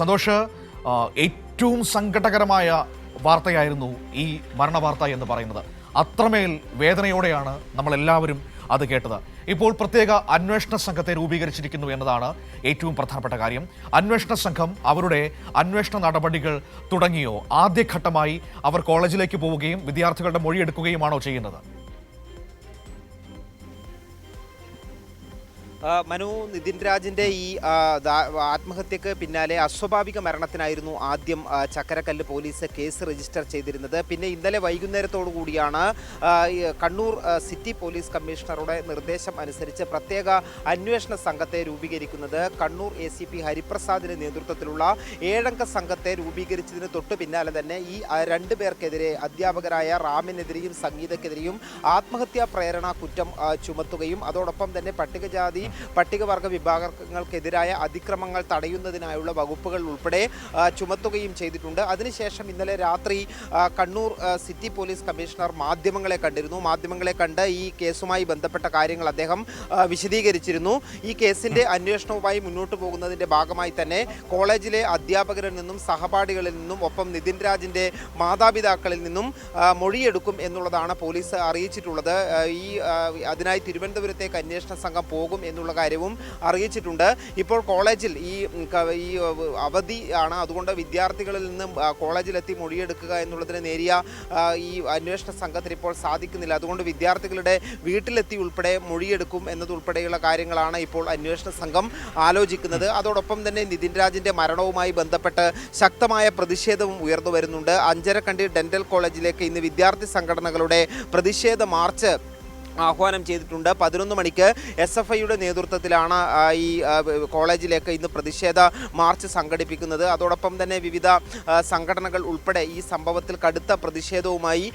സന്തോഷ്, ഏറ്റവും സങ്കടകരമായ വാർത്തയായിരുന്നു ഈ മരണവാർത്ത എന്ന് പറയുന്നത്. അത്രമേൽ വേദനയോടെയാണ് നമ്മളെല്ലാവരും അത് കേട്ടത്. ഇപ്പോൾ പ്രത്യേക അന്വേഷണ സംഘത്തെ രൂപീകരിച്ചിരിക്കുന്നു എന്നതാണ് ഏറ്റവും പ്രധാനപ്പെട്ട കാര്യം. അന്വേഷണ സംഘം അവരുടെ അന്വേഷണ നടപടികൾ തുടങ്ങിയോ? ആദ്യഘട്ടമായി അവർ കോളേജിലേക്ക് പോവുകയും വിദ്യാർത്ഥികളുടെ മൊഴിയെടുക്കുകയുമാണോ ചെയ്യുന്നത്? മനു, നിതിൻ രാജിൻ്റെ ഈ ആത്മഹത്യക്ക് പിന്നാലെ അസ്വാഭാവിക മരണത്തിനായിരുന്നു ആദ്യം ചക്കരക്കല്ല് പോലീസ് കേസ് രജിസ്റ്റർ ചെയ്തിരുന്നത്. പിന്നെ ഇന്നലെ വൈകുന്നേരത്തോടു കൂടിയാണ് കണ്ണൂർ സിറ്റി പോലീസ് കമ്മീഷണറുടെ നിർദ്ദേശം അനുസരിച്ച് പ്രത്യേക അന്വേഷണ സംഘത്തെ രൂപീകരിക്കുന്നത്. കണ്ണൂർ ACP ഹരിപ്രസാദിന്റെ നേതൃത്വത്തിലുള്ള 7 അംഗ സംഘത്തെ രൂപീകരിച്ചതിന് തൊട്ടു പിന്നാലെ തന്നെ ഈ 2 പേർക്കെതിരെ, അധ്യാപകരായ റാമിനെതിരെയും സംഗീതക്കെതിരെയും ആത്മഹത്യാ പ്രേരണ കുറ്റം ചുമത്തുകയും അതോടൊപ്പം തന്നെ പട്ടികജാതി പട്ടികവർഗ വിഭാഗങ്ങൾക്കെതിരായ അതിക്രമങ്ങൾ തടയുന്നതിനായുള്ള വകുപ്പുകൾ ഉൾപ്പെടെ ചുമത്തുകയും ചെയ്തിട്ടുണ്ട്. അതിനുശേഷം ഇന്നലെ രാത്രി കണ്ണൂർ സിറ്റി പോലീസ് കമ്മീഷണർ മാധ്യമങ്ങളെ കണ്ടിരുന്നു. മാധ്യമങ്ങളെ കണ്ട് ഈ കേസുമായി ബന്ധപ്പെട്ട കാര്യങ്ങൾ അദ്ദേഹം വിശദീകരിച്ചിരുന്നു. ഈ കേസിൻ്റെ അന്വേഷണവുമായി മുന്നോട്ട് പോകുന്നതിൻ്റെ ഭാഗമായി തന്നെ കോളേജിലെ അധ്യാപകരിൽ നിന്നും സഹപാഠികളിൽ നിന്നും ഒപ്പം നിതിൻ രാജിൻ്റെ മാതാപിതാക്കളിൽ നിന്നും മൊഴിയെടുക്കും എന്നുള്ളതാണ് പോലീസ് അറിയിച്ചിട്ടുള്ളത്. അതിനായി തിരുവനന്തപുരത്തേക്ക് അന്വേഷണ സംഘം പോകും എന്നുള്ള കാര്യവും അറിയിച്ചിട്ടുണ്ട്. ഇപ്പോൾ കോളേജിൽ ഈ അവധി ആണ്, അതുകൊണ്ട് വിദ്യാർത്ഥികളിൽ നിന്നും കോളേജിലെത്തി മൊഴിയെടുക്കുക എന്നുള്ളതിന് നേരിയ ഈ അന്വേഷണ സംഘത്തിന് ഇപ്പോൾ സാധിക്കുന്നില്ല. അതുകൊണ്ട് വിദ്യാർത്ഥികളുടെ വീട്ടിലെത്തി ഉൾപ്പെടെ മൊഴിയെടുക്കും എന്നതുൾപ്പെടെയുള്ള കാര്യങ്ങളാണ് ഇപ്പോൾ അന്വേഷണ സംഘം ആലോചിക്കുന്നത്. അതോടൊപ്പം തന്നെ നിതിൻ രാജിൻ്റെ മരണവുമായി ബന്ധപ്പെട്ട് ശക്തമായ പ്രതിഷേധവും ഉയർന്നു വരുന്നുണ്ട്. അഞ്ചരക്കണ്ടി ഡെന്റൽ കോളേജിലേക്ക് ഇന്ന് വിദ്യാർത്ഥി സംഘടനകളുടെ പ്രതിഷേധ മാർച്ച് ആഹ്വാനം ചെയ്തിട്ടുണ്ട്. 11 മണിക്ക് SFIയുടെ നേതൃത്വത്തിലാണ് ഈ കോളേജിലേക്ക് ഇന്ന് പ്രതിഷേധ മാർച്ച് സംഘടിപ്പിക്കുന്നത്. അതോടൊപ്പം തന്നെ വിവിധ സംഘടനകൾ ഉൾപ്പെടെ ഈ സംഭവത്തിൽ കടുത്ത പ്രതിഷേധവുമായി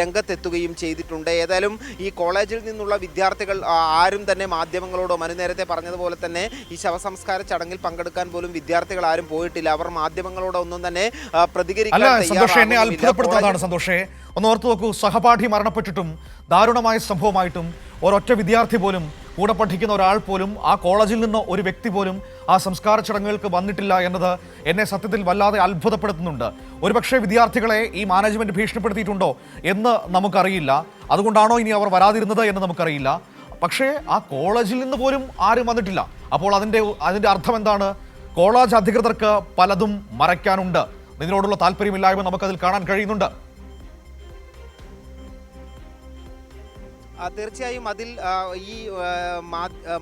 രംഗത്തെത്തുകയും ചെയ്തിട്ടുണ്ട്. ഏതായാലും ഈ കോളേജിൽ നിന്നുള്ള വിദ്യാർത്ഥികൾ ആരും തന്നെ മാധ്യമങ്ങളോടോ, മനു നേരത്തെ പറഞ്ഞതുപോലെ തന്നെ ഈ ശവസംസ്കാര ചടങ്ങിൽ പങ്കെടുക്കാൻ പോലും വിദ്യാർത്ഥികൾ ആരും പോയിട്ടില്ല. അവർ മാധ്യമങ്ങളോടൊന്നും തന്നെ പ്രതികരിക്കാൻ തയ്യാറാണ്. സന്തോഷേ, ഒന്ന് ഓർത്തു നോക്കൂ, സഹപാഠി മരണപ്പെട്ടിട്ടും ദാരുണമായ സംഭവമായിട്ടും ഒരൊറ്റ വിദ്യാർത്ഥി പോലും, കൂടെ പഠിക്കുന്ന ഒരാൾ പോലും, ആ കോളേജിൽ നിന്ന് ഒരു വ്യക്തി പോലും ആ സംസ്കാര ചടങ്ങുകൾക്ക് വന്നിട്ടില്ല എന്നത് എന്നെ സത്യത്തിൽ വല്ലാതെ അത്ഭുതപ്പെടുത്തുന്നുണ്ട്. ഒരുപക്ഷെ വിദ്യാർത്ഥികളെ ഈ മാനേജ്മെന്റ് ഭീഷണിപ്പെടുത്തിയിട്ടുണ്ടോ എന്ന് നമുക്കറിയില്ല. അതുകൊണ്ടാണോ ഇനി അവർ വരാതിരുന്നത് എന്ന് നമുക്കറിയില്ല. പക്ഷേ ആ കോളേജിൽ നിന്ന് പോലും ആരും വന്നിട്ടില്ല. അപ്പോൾ അതിൻ്റെ അർത്ഥം എന്താണ്? കോളേജ് അധികൃതർക്ക് പലതും മറയ്ക്കാനുണ്ട്. ഇതിനോടുള്ള താല്പര്യമില്ലായ്മ നമുക്കതിൽ കാണാൻ കഴിയുന്നുണ്ട്. തീർച്ചയായും അതിൽ ഈ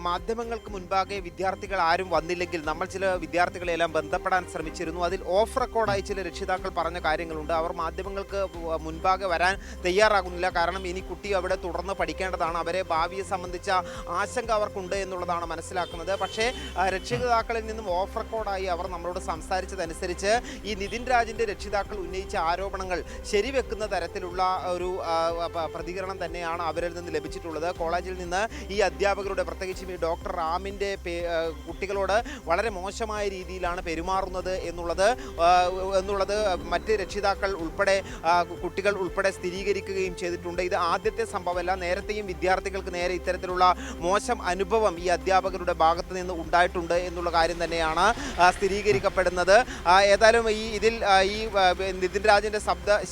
മാധ്യമങ്ങൾക്ക് മുൻപാകെ വിദ്യാർത്ഥികൾ ആരും വന്നില്ലെങ്കിൽ നമ്മൾ ചില വിദ്യാർത്ഥികളെല്ലാം ബന്ധപ്പെടാൻ ശ്രമിച്ചിരുന്നു. അതിൽ ഓഫ് റെക്കോർഡായി ചില രക്ഷിതാക്കൾ പറഞ്ഞ കാര്യങ്ങളുണ്ട്. അവർ മാധ്യമങ്ങൾക്ക് മുൻപാകെ വരാൻ തയ്യാറാകുന്നില്ല. കാരണം ഇനി കുട്ടി അവിടെ തുടർന്ന് പഠിക്കേണ്ടതാണ്. അവരെ ഭാവിയെ സംബന്ധിച്ച ആശങ്ക അവർക്കുണ്ട് എന്നുള്ളതാണ് മനസ്സിലാക്കുന്നത്. പക്ഷേ രക്ഷിതാക്കളിൽ നിന്നും ഓഫ് റെക്കോർഡായി അവർ നമ്മളോട് സംസാരിച്ചതനുസരിച്ച് ഈ നിതിൻ രാജിൻ്റെ രക്ഷിതാക്കൾ ഉന്നയിച്ച ആരോപണങ്ങൾ ശരിവെക്കുന്ന തരത്തിലുള്ള ഒരു പ്രതികരണം തന്നെയാണ് അവരിൽ നിന്ന് ലഭിച്ചിട്ടുള്ളത്. കോളേജിൽ നിന്ന് ഈ അധ്യാപകരുടെ, പ്രത്യേകിച്ചും ഈ ഡോക്ടർ റാമിൻ്റെ കുട്ടികളോട് വളരെ മോശമായ രീതിയിലാണ് പെരുമാറുന്നത് എന്നുള്ളത് മറ്റ് രക്ഷിതാക്കൾ ഉൾപ്പെടെ, കുട്ടികൾ ഉൾപ്പെടെ സ്ഥിരീകരിക്കുകയും ചെയ്തിട്ടുണ്ട്. ഇത് ആദ്യത്തെ സംഭവമല്ല. നേരത്തെയും വിദ്യാർത്ഥികൾക്ക് നേരെ ഇത്തരത്തിലുള്ള മോശം അനുഭവം ഈ അധ്യാപകരുടെ ഭാഗത്ത് നിന്ന് ഉണ്ടായിട്ടുണ്ട് എന്നുള്ള കാര്യം തന്നെയാണ് സ്ഥിരീകരിക്കപ്പെടുന്നത്. ഏതായാലും ഇതിൽ ഈ നിതിൻ രാജിൻ്റെ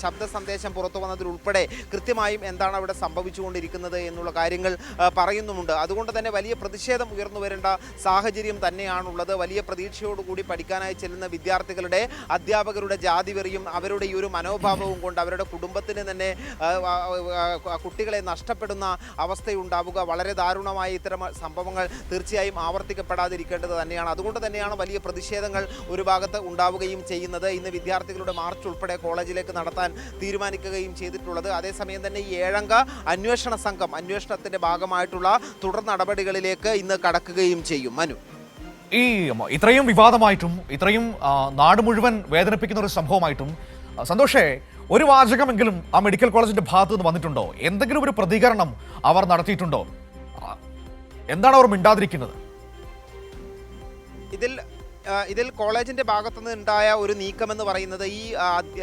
ശബ്ദ സന്ദേശം പുറത്തു വന്നതിലുൾപ്പെടെ കൃത്യമായും എന്താണ് അവിടെ സംഭവിച്ചുകൊണ്ടിരിക്കുന്നത് എന്നുള്ള കാര്യങ്ങൾ പറയുന്നുമുണ്ട്. അതുകൊണ്ട് തന്നെ വലിയ പ്രതിഷേധം ഉയർന്നു വരേണ്ട സാഹചര്യം തന്നെയാണുള്ളത്. വലിയ പ്രതീക്ഷയോടുകൂടി പഠിക്കാനായി ചെല്ലുന്ന വിദ്യാർത്ഥികളുടെ, അധ്യാപകരുടെ ജാതിവെറിയും അവരുടെ ഈ ഒരു മനോഭാവവും കൊണ്ട് അവരുടെ കുടുംബത്തിന് തന്നെ കുട്ടികളെ നഷ്ടപ്പെടുന്ന അവസ്ഥയുണ്ടാവുക. വളരെ ദാരുണമായ ഇത്തരം സംഭവങ്ങൾ തീർച്ചയായും ആവർത്തിക്കപ്പെടാതിരിക്കേണ്ടത് തന്നെയാണ്. അതുകൊണ്ട് തന്നെയാണ് വലിയ പ്രതിഷേധങ്ങൾ ഒരു ഭാഗത്ത് ഉണ്ടാവുകയും ചെയ്യുന്നത്. ഇന്ന് വിദ്യാർത്ഥികളുടെ മാർച്ച് ഉൾപ്പെടെ കോളേജിലേക്ക് നടത്താൻ തീരുമാനിക്കുകയും ചെയ്തിട്ടുള്ളത്. അതേസമയം തന്നെ ഈ 7 അംഗ അന്വേഷണ സംഘം അന്വേഷണത്തിന്റെ ഭാഗമായിട്ടുള്ള തുടർ നടപടികളിലേക്ക് ഇന്ന് കടക്കുകയും ചെയ്യും. മനു, ഈ ഇത്രയും വിവാദമായിട്ടും ഇത്രയും നാട് മുഴുവൻ വേദനിപ്പിക്കുന്ന ഒരു സംഭവമായിട്ടും സന്തോഷേ, ഒരു വാചകമെങ്കിലും ആ മെഡിക്കൽ കോളേജിന്റെ ഭാഗത്ത് നിന്ന് വന്നിട്ടുണ്ടോ? എന്തെങ്കിലും ഒരു പ്രതികരണം അവർ നടത്തിയിട്ടുണ്ടോ? എന്താണ് അവർ മിണ്ടാതിരിക്കുന്നത്? ഇതിൽ ഇതിൽ കോളേജിന്റെ ഭാഗത്തുനിന്ന് ഉണ്ടായ ഒരു നീക്കമെന്ന് പറയുന്നത് ഈ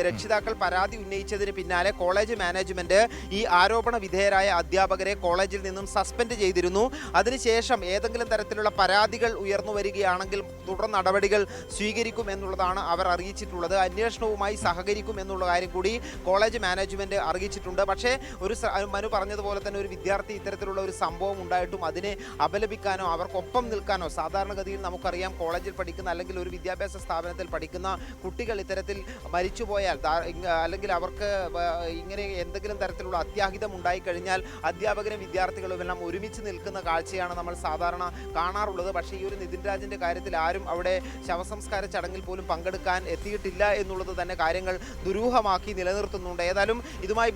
രക്ഷിതാക്കൾ പരാതി ഉന്നയിച്ചതിന് പിന്നാലെ കോളേജ് മാനേജ്മെന്റ് ഈ ആരോപണ വിധേയരായ അധ്യാപകരെ കോളേജിൽ നിന്നും സസ്പെൻഡ് ചെയ്തിരുന്നു. അതിനുശേഷം ഏതെങ്കിലും തരത്തിലുള്ള പരാതികൾ ഉയർന്നു വരികയാണെങ്കിൽ തുടർ നടപടികൾ സ്വീകരിക്കും എന്നുള്ളതാണ് അവർ അറിയിച്ചിട്ടുള്ളത്. അന്വേഷണവുമായി സഹകരിക്കും എന്നുള്ള കാര്യം കൂടി കോളേജ് മാനേജ്മെന്റ് അറിയിച്ചിട്ടുണ്ട്. പക്ഷേ മനു പറഞ്ഞതുപോലെ തന്നെ ഒരു വിദ്യാർത്ഥി ഇത്തരത്തിലുള്ള ഒരു സംഭവം ഉണ്ടായിട്ടും അതിനെ അപലപിക്കാനോ അവർക്കൊപ്പം നിൽക്കാനോ, സാധാരണഗതിയിൽ നമുക്കറിയാം കോളേജിൽ പഠിക്കുന്ന അല്ലെങ്കിൽ ഒരു വിദ്യാഭ്യാസ സ്ഥാപനത്തിൽ പഠിക്കുന്ന കുട്ടികൾ ഇത്തരത്തിൽ മരിച്ചുപോയാൽ അല്ലെങ്കിൽ അവർക്ക് ഇങ്ങനെ എന്തെങ്കിലും തരത്തിലുള്ള അത്യാഹിതം ഉണ്ടായിക്കഴിഞ്ഞാൽ അധ്യാപകരും വിദ്യാർത്ഥികളും എല്ലാം ഒരുമിച്ച് നിൽക്കുന്ന കാഴ്ചയാണ് നമ്മൾ സാധാരണ കാണാറുള്ളത്. പക്ഷേ ഈ ഒരു നിതിൻ രാജിൻ്റെ കാര്യത്തിൽ ആരും അവിടെ ശവസംസ്കാര ചടങ്ങിൽ പോലും പങ്കെടുക്കാൻ എത്തിയിട്ടില്ല എന്നുള്ളത് തന്നെ കാര്യങ്ങൾ ദുരൂഹമാക്കി നിലനിർത്തുന്നുണ്ട്. ഏതായാലും ഇതുമായി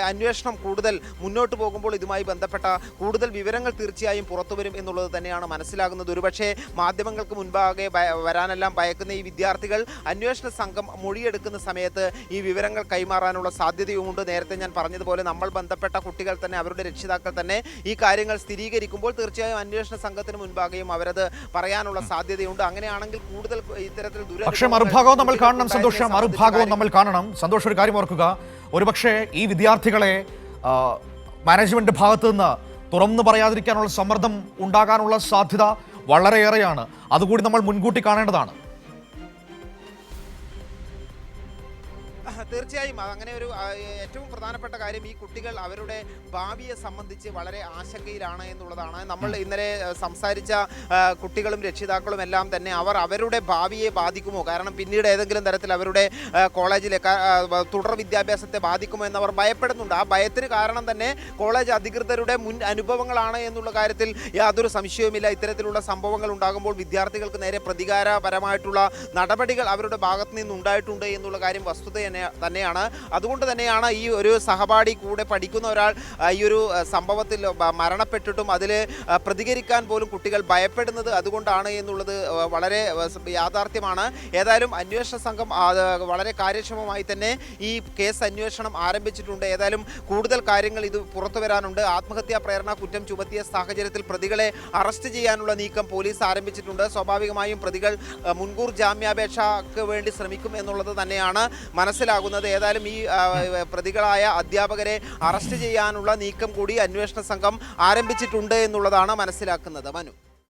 അന്വേഷണം കൂടുതൽ മുന്നോട്ട് പോകുമ്പോൾ ഇതുമായി ബന്ധപ്പെട്ട കൂടുതൽ വിവരങ്ങൾ തീർച്ചയായും പുറത്തു വരും എന്നുള്ളത് തന്നെയാണ് മനസ്സിലാകുന്നത്. ഒരുപക്ഷെ മാധ്യമങ്ങൾക്ക് മുൻപാകെ വരാനെല്ലാം ഭയക്കുന്ന ഈ വിദ്യാർത്ഥികൾ അന്വേഷണ സംഘം മൊഴിയെടുക്കുന്ന സമയത്ത് ഈ വിവരങ്ങൾ കൈമാറാനുള്ള സാധ്യതയുമുണ്ട്. നേരത്തെ ഞാൻ പറഞ്ഞതുപോലെ നമ്മൾ ബന്ധപ്പെട്ട കുട്ടികൾ തന്നെ, അവരുടെ രക്ഷിതാക്കൾ തന്നെ ഈ കാര്യങ്ങൾ സ്ഥിരീകരിക്കുമ്പോൾ തീർച്ചയായും അന്വേഷണ സംഘത്തിന് മുൻപാകെയും അവരത് പറയാനുള്ള സാധ്യതയുണ്ട്. അങ്ങനെയാണെങ്കിൽ കൂടുതൽ ഇത്തരത്തിൽ പക്ഷേ മറുഭാഗവും നമ്മൾ കാണണം സന്തോഷ്, മറുഭാഗവും നമ്മൾ കാണണം സന്തോഷ്. ഒരു കാര്യം ഓർക്കുക, ഒരുപക്ഷെ ഈ വിദ്യാർത്ഥികളെ മാനേജ്മെന്റ് ഭാഗത്തു നിന്ന് തുറന്നു പറയാതിരിക്കാനുള്ള സമ്മർദ്ദം ഉണ്ടാകാനുള്ള സാധ്യത വളരെയേറെയാണ്. അതുകൂടി നമ്മൾ മുൻകൂട്ടി കാണേണ്ടതാണ്. തീർച്ചയായും അങ്ങനെ ഒരു ഏറ്റവും പ്രധാനപ്പെട്ട കാര്യം, ഈ കുട്ടികൾ അവരുടെ ഭാവിയെ സംബന്ധിച്ച് വളരെ ആശങ്കയിലാണ് എന്നുള്ളതാണ്. നമ്മൾ ഇന്നലെ സംസാരിച്ച കുട്ടികളും രക്ഷിതാക്കളും എല്ലാം തന്നെ അവരുടെ ഭാവിയെ ബാധിക്കുമോ, കാരണം പിന്നീട് ഏതെങ്കിലും തരത്തിൽ അവരുടെ കോളേജിലെ തുടർ വിദ്യാഭ്യാസത്തെ ബാധിക്കുമോ എന്നവർ ഭയപ്പെടുന്നുണ്ട്. ആ ഭയത്തിന് കാരണം തന്നെ കോളേജ് അധികൃതരുടെ മുൻ അനുഭവങ്ങളാണ് എന്നുള്ള കാര്യത്തിൽ യാതൊരു സംശയവുമില്ല. ഇത്തരത്തിലുള്ള സംഭവങ്ങൾ ഉണ്ടാകുമ്പോൾ വിദ്യാർത്ഥികൾക്ക് നേരെ പ്രതികാരപരമായിട്ടുള്ള നടപടികൾ അവരുടെ ഭാഗത്തു നിന്നുണ്ടായിട്ടുണ്ട് എന്നുള്ള കാര്യം വസ്തുത തന്നെയാണ്. അതുകൊണ്ട് തന്നെയാണ് ഈ ഒരു സഹപാഠി കൂടെ പഠിക്കുന്ന ഒരാൾ ഈ ഒരു സംഭവത്തിൽ മരണപ്പെട്ടിട്ടും അതിൽ പ്രതികരിക്കാൻ പോലും കുട്ടികൾ ഭയപ്പെടുന്നത് അതുകൊണ്ടാണ് എന്നുള്ളത് വളരെ യാഥാർത്ഥ്യമാണ്. ഏതായാലും അന്വേഷണ സംഘം വളരെ കാര്യക്ഷമമായി തന്നെ ഈ കേസ് അന്വേഷണം ആരംഭിച്ചിട്ടുണ്ട്. ഏതായാലും കൂടുതൽ കാര്യങ്ങൾ ഇത് പുറത്തു വരാനുണ്ട്. ആത്മഹത്യാ പ്രേരണ കുറ്റം ചുമത്തിയ സാഹചര്യത്തിൽ പ്രതികളെ അറസ്റ്റ് ചെയ്യാനുള്ള നീക്കം പോലീസ് ആരംഭിച്ചിട്ടുണ്ട്. സ്വാഭാവികമായും പ്രതികൾ മുൻകൂർ ജാമ്യാപേക്ഷയ്ക്ക് വേണ്ടി ശ്രമിക്കും എന്നുള്ളത് തന്നെയാണ് മനസ്സിലാകുന്നത്. ഏതായാലും ഈ പ്രതികളായ അധ്യാപകരെ അറസ്റ്റ് ചെയ്യാനുള്ള നീക്കം കൂടി അന്വേഷണ സംഘം ആരംഭിച്ചിട്ടുണ്ട് എന്നുള്ളതാണ് മനസ്സിലാക്കുന്നത്. മനു.